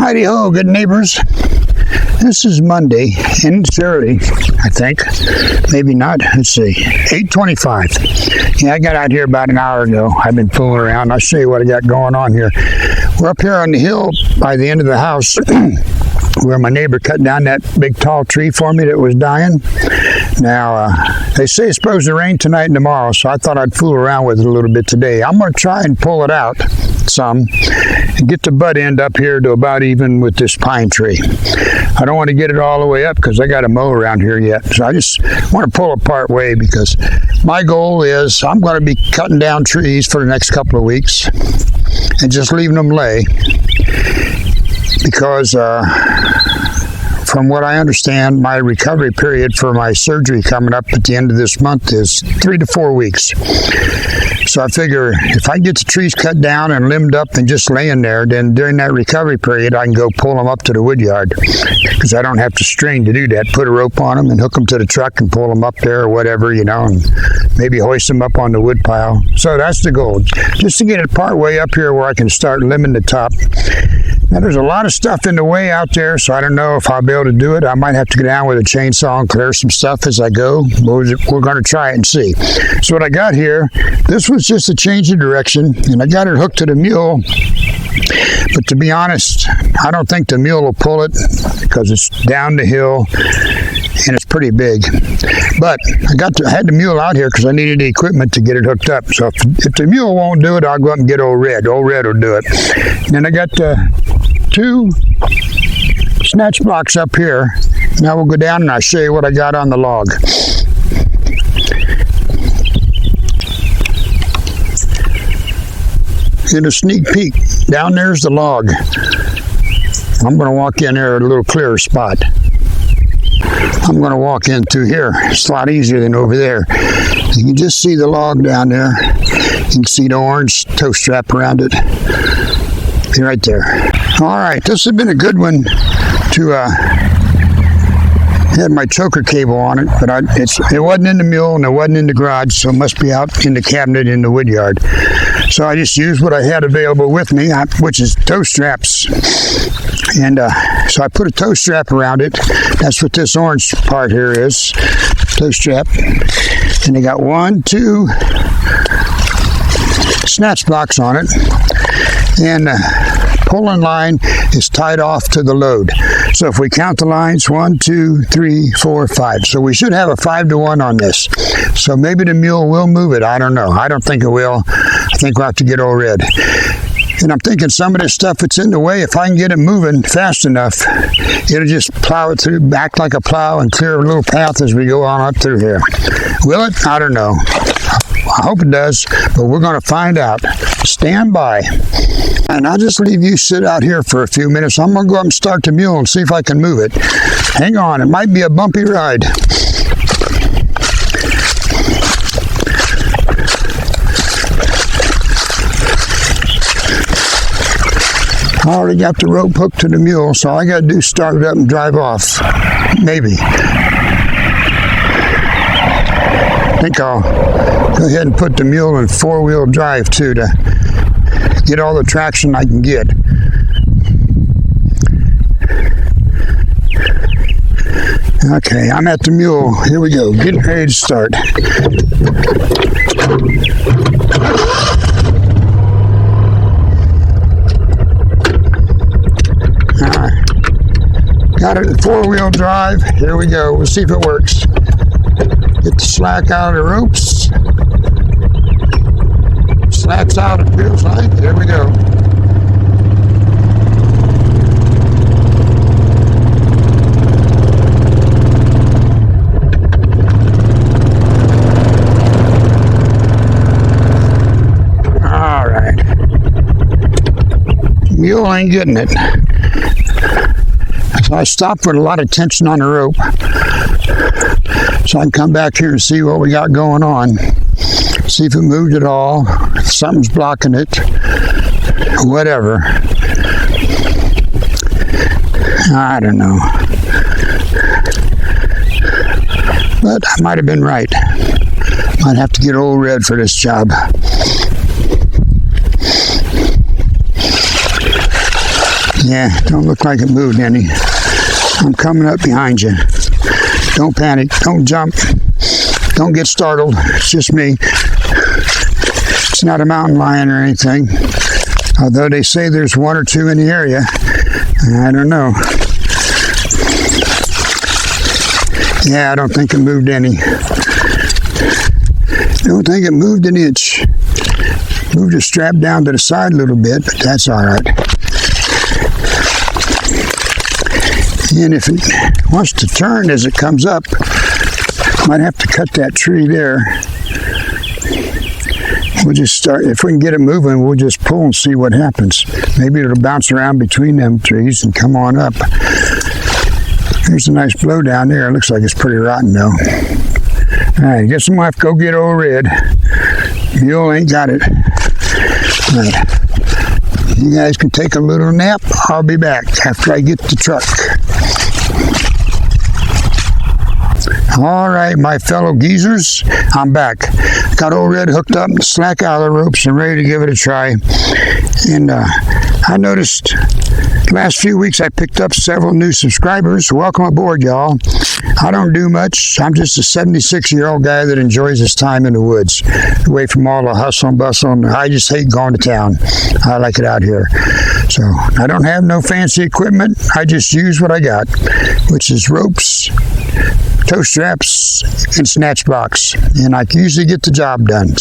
Heidi ho, good neighbors. This is Monday, and it's early, I think. Maybe not. Let's see. 8:25. Yeah, I got out here about an hour ago. I've been fooling around. I'll show you what I got going on here. We're up here on the hill by the end of the house where my neighbor cut down that big tall tree for me that was dying. Now, they say it's supposed to rain tonight and tomorrow, so I thought I'd fool around with it a little bit today. I'm going to try and pull it out some and get the butt end up here to about even with this pine tree. I don't want to get it all the way up because I got to mow around here yet. So I just want to pull it part way because my goal is I'm going to be cutting down trees for the next couple of weeks and just leaving them lay because from what I understand, my recovery period for my surgery coming up at the end of this month is 3 to 4 weeks. So I figure if I get the trees cut down and limbed up and just laying there, then during that recovery period, I can go pull them up to the wood yard because I don't have to string to do that. Put a rope on them and hook them to the truck and pull them up there or whatever, you know, and maybe hoist them up on the wood pile. So that's the goal, just to get it part way up here where I can start limbing the top. Now, there's a lot of stuff in the way out there, so I don't know if I'll be able to do it. I might have to get down with a chainsaw and clear some stuff as I go. We're going to try it and see. So what I got here, this was just a change of direction, and I got it hooked to the mule. But to be honest, I don't think the mule will pull it because it's down the hill and it's pretty big. But I had the mule out here because I needed the equipment to get it hooked up. So if the mule won't do it, I'll go up and get Old Red. Old Red will do it. And then I got 2 snatch blocks up here. Now we'll go down and I'll show you what I got on the log. Get a sneak peek. Down there's the log. I'm going to walk in there at a little clearer spot. I'm going to walk in through here. It's a lot easier than over there. You can just see the log down there. You can see the orange tow strap around it. Right there. All right, this has been a good one to had my choker cable on it, but it wasn't in the mule and it wasn't in the garage, so it must be out in the cabinet in the wood yard. So I just used what I had available with me, which is tow straps. And so I put a tow strap around it. That's what this orange part here is, tow strap. And they got 1, 2 snatch blocks on it. And pulling line is tied off to the load. So if we count the lines, 1, 2, 3, 4, 5. So we should have a 5-to-1 on this. So maybe the mule will move it. I don't know. I don't think it will. I think we'll have to get Old Red. And I'm thinking some of this stuff that's in the way, if I can get it moving fast enough, it'll just plow it through, act like a plow and clear a little path as we go on up through here. Will it? I don't know. I hope it does, but we're going to find out. Stand by. And I'll just leave you sit out here for a few minutes. I'm going to go up and start the mule and see if I can move it. Hang on, it might be a bumpy ride. I already got the rope hooked to the mule, so all I got to do is start it up and drive off. Maybe. I think I'll go ahead and put the mule in 4-wheel drive too to get all the traction I can get. Okay, I'm at the mule. Here we go. Getting ready to start. Got it in 4-wheel drive. Here we go. We'll see if it works. Get the slack out of the ropes. Slack's out, it feels like. There we go. All right. Mule ain't getting it. So I stopped with a lot of tension on the rope. So I can come back here and see what we got going on. See if it moved at all, if something's blocking it, whatever. I don't know. But I might have been right. Might have to get Old Red for this job. Yeah, don't look like it moved any. I'm coming up behind you. Don't panic. Don't jump. Don't get startled. It's just me. It's not a mountain lion or anything. Although they say there's one or two in the area. I don't know. Yeah, I don't think it moved any. Don't think it moved an inch. Moved the strap down to the side a little bit, but that's all right. And if it wants to turn as it comes up, might have to cut that tree there. We'll just start, if we can get it moving, we'll just pull and see what happens. Maybe it'll bounce around between them trees and come on up. Here's a nice blow down there. It looks like it's pretty rotten though. All right, guess I'm gonna have to go get old Red. Mule ain't got it. All right. You guys can take a little nap. I'll be back after I get the truck. All right, my fellow geezers, I'm back. Got old Red hooked up, slack out of the ropes, and ready to give it a try. And I noticed last few weeks I picked up several new subscribers. Welcome aboard, y'all. I don't do much. I'm just a 76-year-old guy that enjoys his time in the woods, away from all the hustle and bustle. And I just hate going to town. I like it out here. So I don't have no fancy equipment. I just use what I got, which is ropes, tow straps, and snatch box. And I can usually get the job done.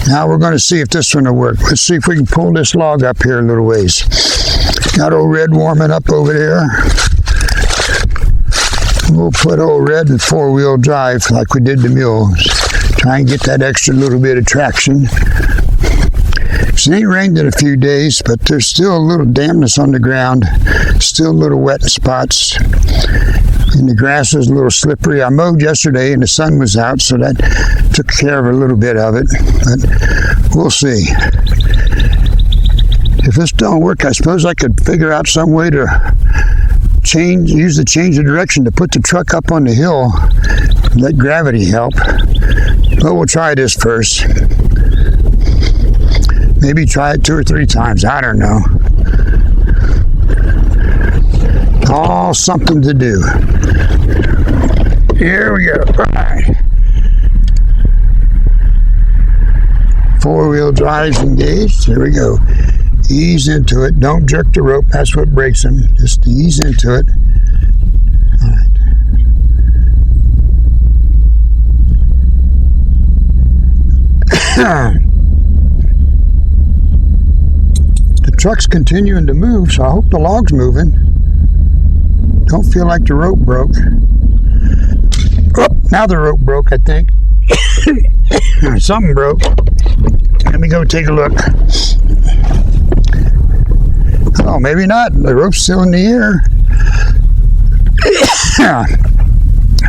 Now we're going to see if this one will work. Let's see if we can pull this log up here a little ways. Got old Red warming up over there. We'll put old Red in four-wheel drive like we did the mule. Try and get that extra little bit of traction. It ain't rained in a few days, but there's still a little dampness on the ground. Still a little wet in spots. And the grass is a little slippery. I mowed yesterday and the sun was out, so that took care of a little bit of it. But we'll see. If this don't work, I suppose I could figure out some way to use the change of direction to put the truck up on the hill, let gravity help. But we'll try this first. Maybe try it 2 or 3 times. I don't know. All something to do. Here we go. All right. Four-wheel drive's engaged. Here we go. Ease into it. Don't jerk the rope. That's what breaks them. Just ease into it. All right. The truck's continuing to move, so I hope the log's moving. Don't feel like the rope broke. Oh, now the rope broke, I think. Something broke. Let me go take a look. Oh, maybe not. The rope's still in the air.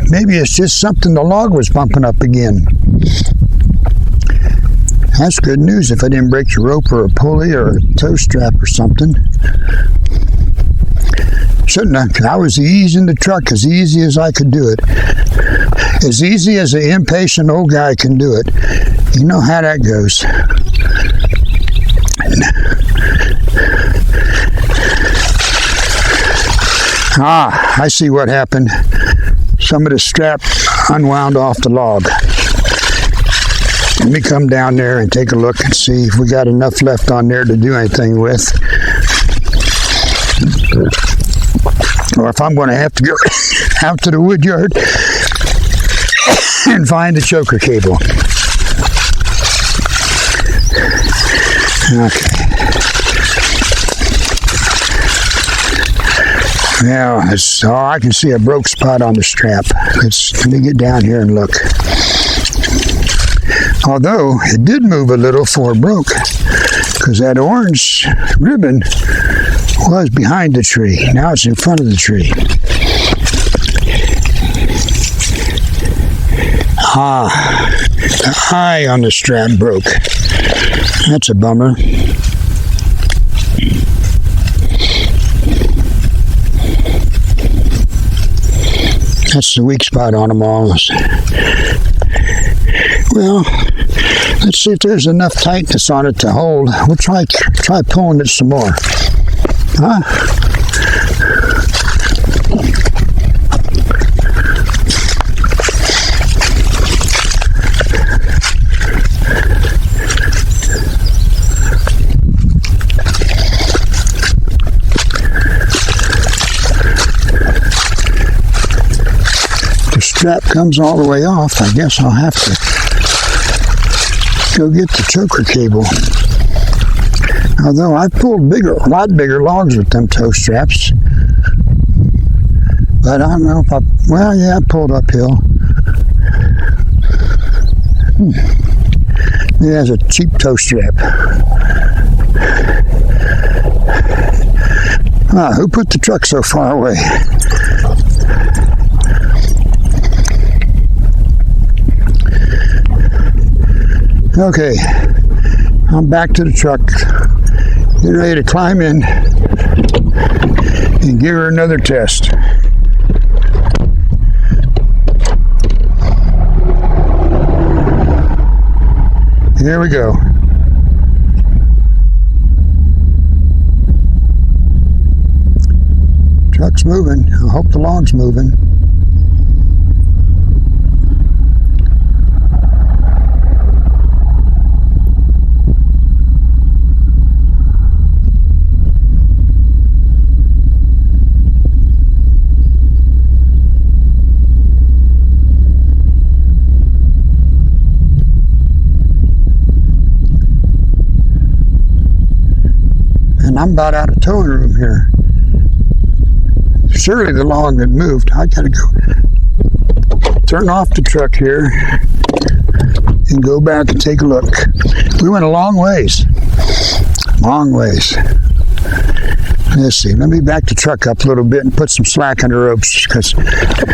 Maybe it's just something the log was bumping up again. That's good news if I didn't break the rope or a pulley or a tow strap or something. Shouldn't have. I was easing the truck as easy as I could do it. As easy as an impatient old guy can do it. You know how that goes. Ah, I see what happened. Some of the strap unwound off the log. Let me come down there and take a look and see if we got enough left on there to do anything with. Or if I'm going to have to go out to the wood yard and find the choker cable. Okay. Now, I can see a broke spot on the strap. Let me get down here and look. Although, it did move a little before it broke, because that orange ribbon was behind the tree. Now it's in front of the tree. Ah, the eye on the strap broke. That's a bummer. That's the weak spot on them all. Well, let's see if there's enough tightness on it to hold. We'll try pulling it some more. Huh? Strap comes all the way off. I guess I'll have to go get the choker cable. Although I pulled a lot bigger logs with them tow straps. But I don't know if I pulled uphill. It has a cheap tow strap. Who put the truck so far away? Okay, I'm back to the truck, getting ready to climb in and give her another test. Here we go. Truck's moving. I hope the log's moving. I'm about out of towing room here. Surely the log had moved. I gotta go turn off the truck here and go back and take a look. We went a long ways. Long ways. Let's see. Let me back the truck up a little bit and put some slack on the ropes, because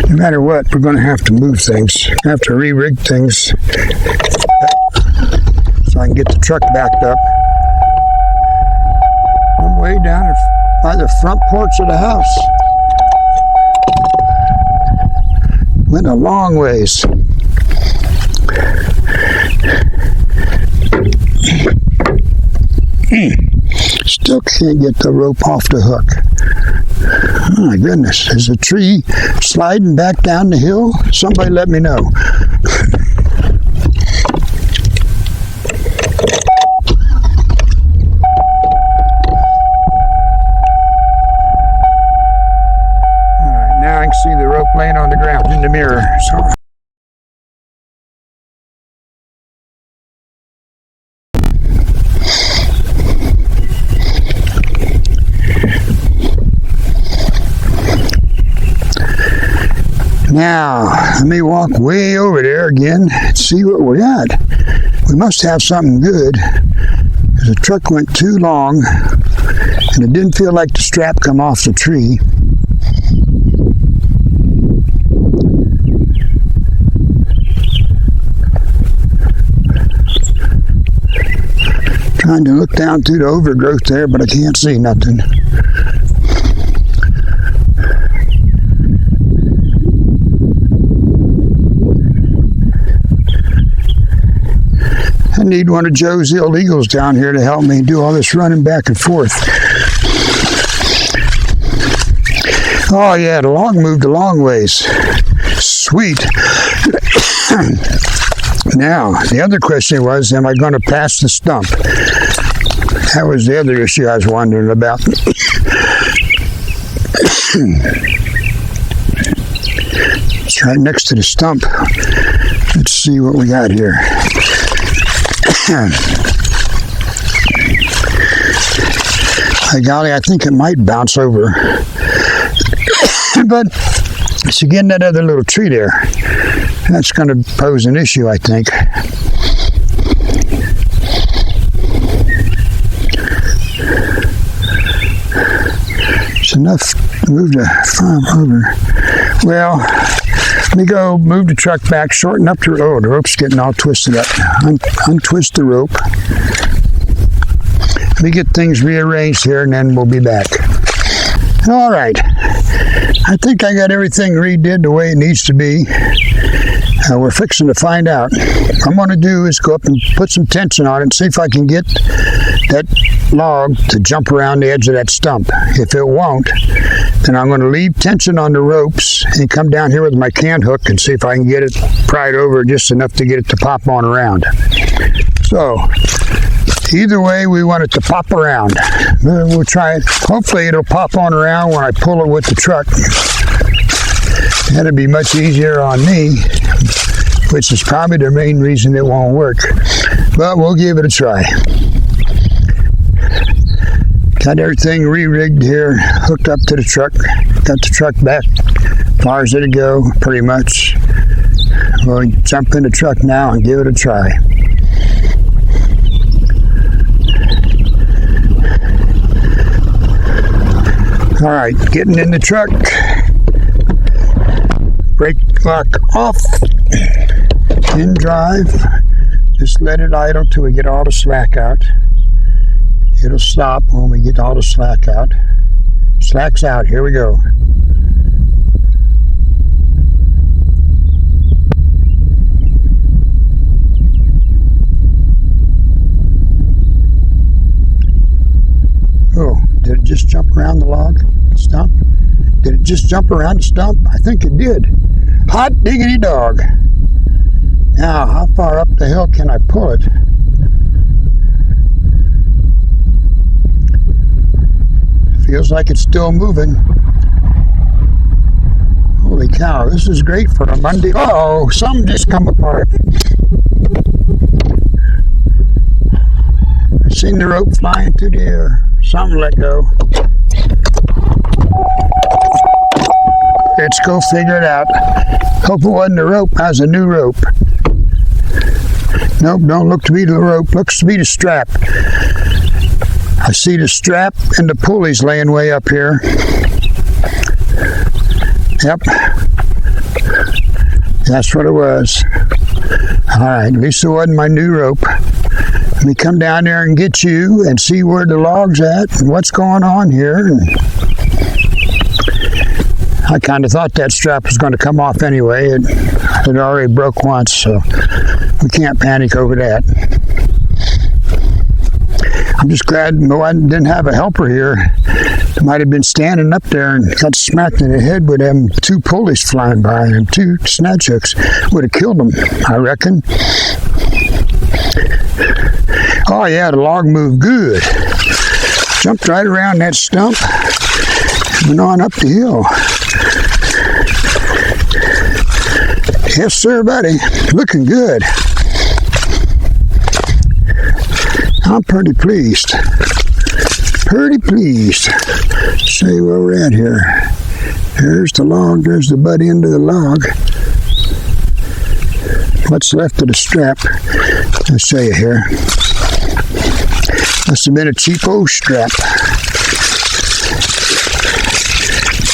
no matter what, we're going to have to move things. I have to re-rig things so I can get the truck backed up. Way down by the front porch of the house. Went a long ways. Still can't get the rope off the hook. Oh my goodness, is the tree sliding back down the hill? Somebody let me know. See the rope laying on the ground in the mirror. So. Now, let me walk way over there again and see what we got. We must have something good, because the truck went too long and it didn't feel like the strap come off the tree. Trying to look down through the overgrowth there, but I can't see nothing. I need one of Joe's illegals down here to help me do all this running back and forth. Oh yeah, the log moved a long ways. Sweet. Now, the other question was, am I going to pass the stump? That was the other issue I was wondering about. It's right next to the stump. Let's see what we got here. By golly, I think it might bounce over. But it's again that other little tree there. That's going to pose an issue, I think. It's enough to move the farm over. Well, let me go move the truck back, shorten up the rope. The rope's getting all twisted up. Untwist the rope. Let me get things rearranged here, and then we'll be back. All right. I think I got everything redid the way it needs to be. We're fixing to find out. What I'm going to do is go up and put some tension on it and see if I can get that log to jump around the edge of that stump. If it won't, then I'm going to leave tension on the ropes and come down here with my can hook and see if I can get it pried over just enough to get it to pop on around. So, either way, we want it to pop around. We'll try it. Hopefully it'll pop on around when I pull it with the truck. That'll be much easier on me, which is probably the main reason it won't work. But we'll give it a try. Got everything re-rigged here, hooked up to the truck. Got the truck back as far as it'll go, pretty much. We'll jump in the truck now and give it a try. All right, getting in the truck. Brake lock off. In drive. Just let it idle till we get all the slack out. It'll stop when we get all the slack out. Slack's out. Here we go. Oh, did it just jump around the log stump? Did it just jump around the stump? I think it did. Hot diggity dog. Now, how far up the hill can I pull it? Feels like it's still moving. Holy cow, this is great for a Monday. Uh-oh, something just come apart. I seen the rope flying through the air. Something let go. Let's go figure it out. Hope it wasn't the rope. That was a new rope. Nope, don't look to be the rope. Looks to be the strap. I see the strap and the pulleys laying way up here. Yep. That's what it was. Alright, at least it wasn't my new rope. Let me come down there and get you and see where the log's at and what's going on here. And I kind of thought that strap was going to come off anyway. It already broke once, so we can't panic over that. I'm just glad I didn't have a helper here. It might have been standing up there and got smacked in the head with them two pulleys flying by and two snatch hooks. Would have killed them, I reckon. Oh yeah, the log moved good. Jumped right around that stump and went on up the hill. Yes, sir, buddy. Looking good. I'm pretty pleased. Pretty pleased. See where we're at here. There's the log. There's the butt end of the log. What's left of the strap? Let's show you here. Must have been a cheap old strap.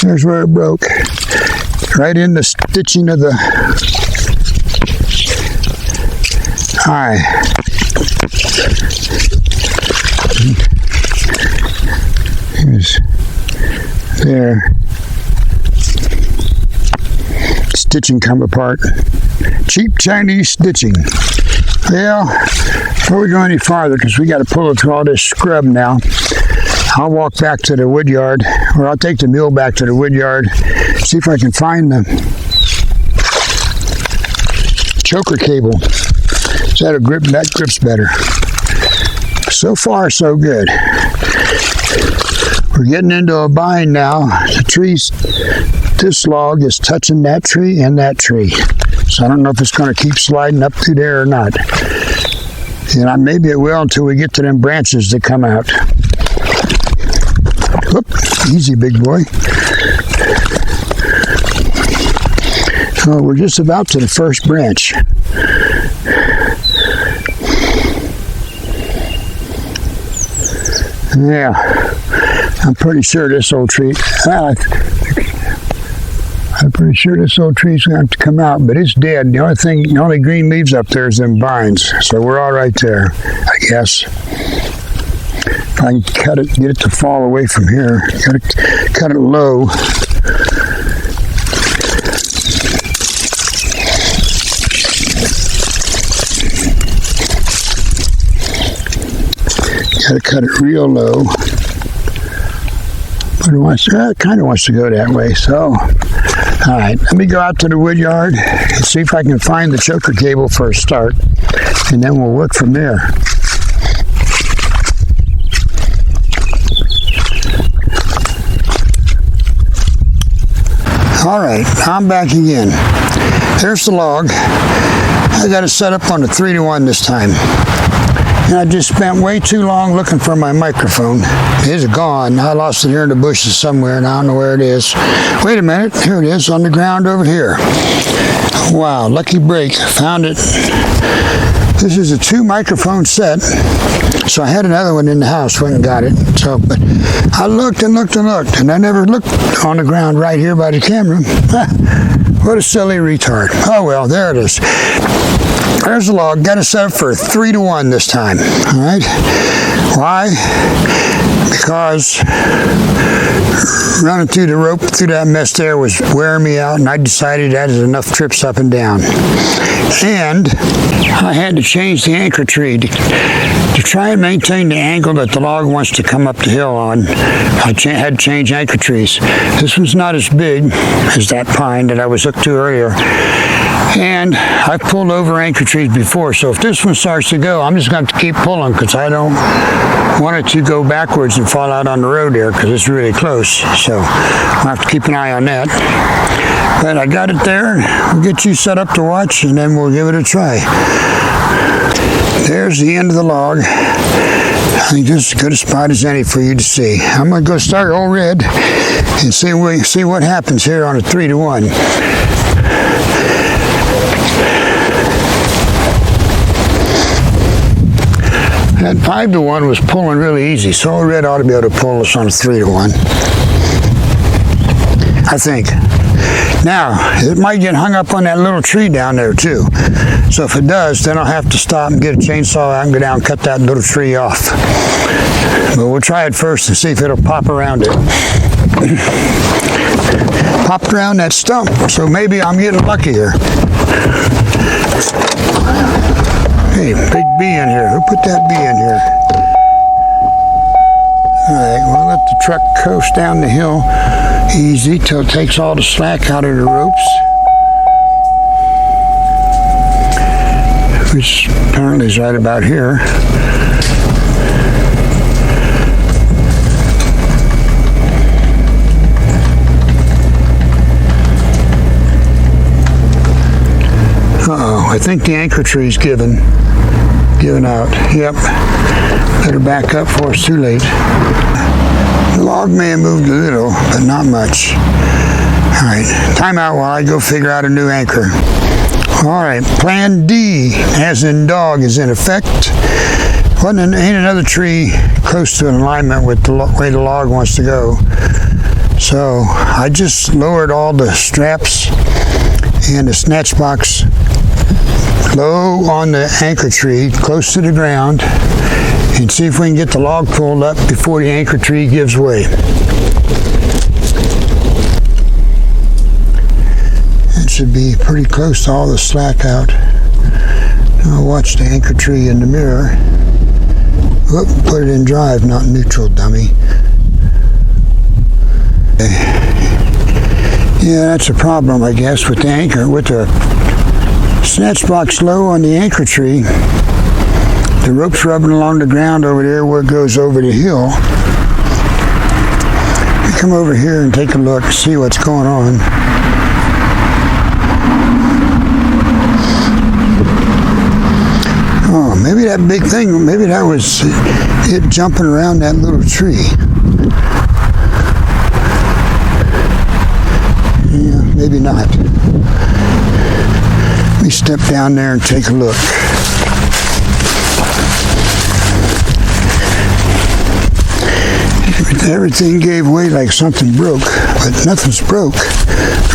There's where it broke. Right in the stitching of the eye. Here's there. Stitching come apart. Cheap Chinese stitching. Well, before we go any farther, because we got to pull it through all this scrub now, I'll walk back to the wood yard, or I'll take the mule back to the wood yard, see if I can find the choker cable. That grips better. So far, so good. We're getting into a bind now. The trees, this log is touching that tree and that tree. So I don't know if it's going to keep sliding up through there or not. And maybe it will until we get to them branches that come out. Whoop, easy, big boy. Oh, we're just about to the first branch. Yeah, I'm pretty sure this old tree, I'm pretty sure this old tree's going to have to come out, but it's dead. The only green leaves up there is them vines, so we're all right there, I guess. If I can cut it, get it to fall away from here, gotta cut it low. Got to cut it real low. But it kind of wants to go that way. So, all right, let me go out to the wood yard and see if I can find the choker cable for a start, and then we'll work from there. All right, I'm back again. There's the log. I got it set up on the 3-to-1 this time. And I just spent way too long looking for my microphone. It's gone. I lost it here in the bushes somewhere, and I don't know where it is. Wait a minute. Here it is on the ground over here. Wow, lucky break. Found it. This is a 2-microphone set. So I had another one in the house, went and got it. So, but I looked and looked and looked, and I never looked on the ground right here by the camera. What a silly retard. Oh well, there it is. There's the log. Got it set up for 3-to-1 this time. All right. Why? Because running through the rope through that mess there was wearing me out, and I decided that is enough trips up and down. And I had to change the anchor tree to try and maintain the angle that the log wants to come up the hill on. I had to change anchor trees. This one's not as big as that pine that I was hooked to earlier. And I've pulled over anchor trees before, so if this one starts to go, I'm just going to have to keep pulling because I don't want it to go backwards and fall out on the road there because it's really close. So I'll have to keep an eye on that. But I got it there. We'll get you set up to watch, and then we'll give it a try. There's the end of the log. I think this is as good a spot as any for you to see. I'm going to go start old red and see what happens here on a 3-to-1. That 5-to-1 was pulling really easy, so old red ought to be able to pull us on a 3-to-1. I think. Now, it might get hung up on that little tree down there too. So if it does, then I'll have to stop and get a chainsaw out and go down and cut that little tree off. But we'll try it first and see if it'll pop around it. Popped around that stump, so maybe I'm getting lucky here. Hey, big bee in here. Who put that bee in here? Alright, we'll let the truck coast down the hill easy till it takes all the slack out of the ropes. Which apparently is right about here. Uh-oh, I think the anchor tree's given out. Yep. Better back up before it's too late. The log may have moved a little, but not much. All right, time out while I go figure out a new anchor. All right, plan D, as in dog, is in effect. Ain't another tree close to an alignment with the way the log wants to go. So I just lowered all the straps and the snatch box low on the anchor tree, close to the ground, and see if we can get the log pulled up before the anchor tree gives way. It should be pretty close to all the slack out. I'll watch the anchor tree in the mirror. Whoop, put it in drive, not neutral, dummy. Yeah, that's a problem, I guess, with the anchor, with the snatch box low on the anchor tree. The rope's rubbing along the ground over there where it goes over the hill. We come over here and take a look, see what's going on. Oh, maybe that big thing, maybe that was it jumping around that little tree. Yeah, maybe not. Let me step down there and take a look. Everything gave way like something broke, but nothing's broke.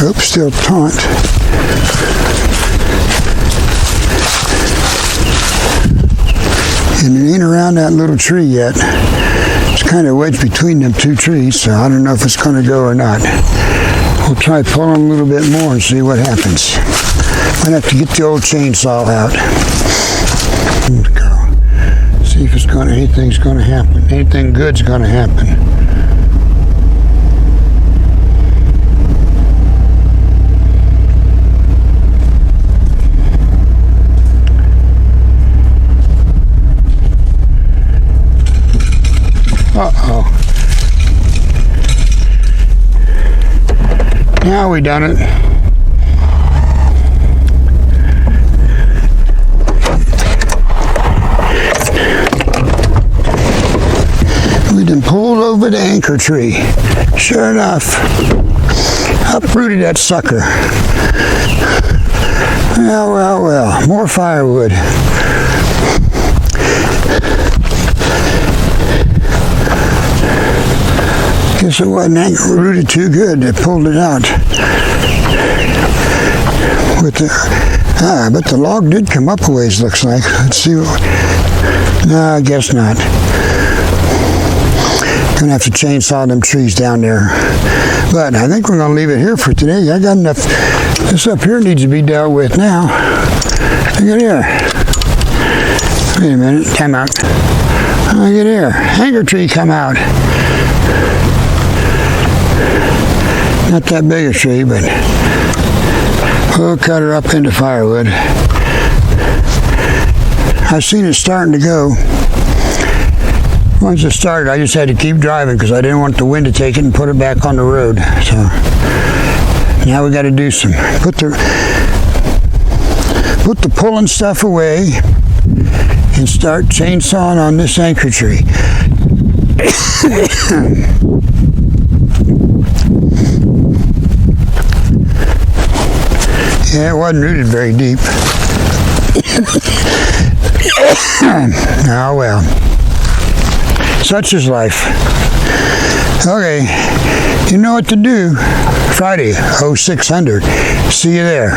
Rope's still taut. And it ain't around that little tree yet. It's kind of wedged between them two trees, so I don't know if it's going to go or not. We'll try pulling a little bit more and see what happens. Might have to get the old chainsaw out. Let's go. See See if anything's gonna happen. Anything good's gonna happen. Uh-oh. Now we done it. We done pulled over the anchor tree. Sure enough, uprooted that sucker. Well, more firewood. Guess it wasn't rooted too good. They pulled it out. But the log did come up a ways, looks like. Let's see. No, I guess not. Gonna have to chainsaw them trees down there. But I think we're gonna leave it here for today. I got enough. This up here needs to be dealt with now. Look at here. Wait a minute. Time out. Look at here. Anchor tree come out. Not that big a tree, but we'll cut her up into firewood. I've seen it starting to go. Once it started, I just had to keep driving because I didn't want the wind to take it and put it back on the road. So now we got to do some put the pulling stuff away and start chainsawing on this anchor tree. Yeah, it wasn't rooted very deep. Oh well. Such is life. Okay, you know what to do. Friday, 0600. See you there.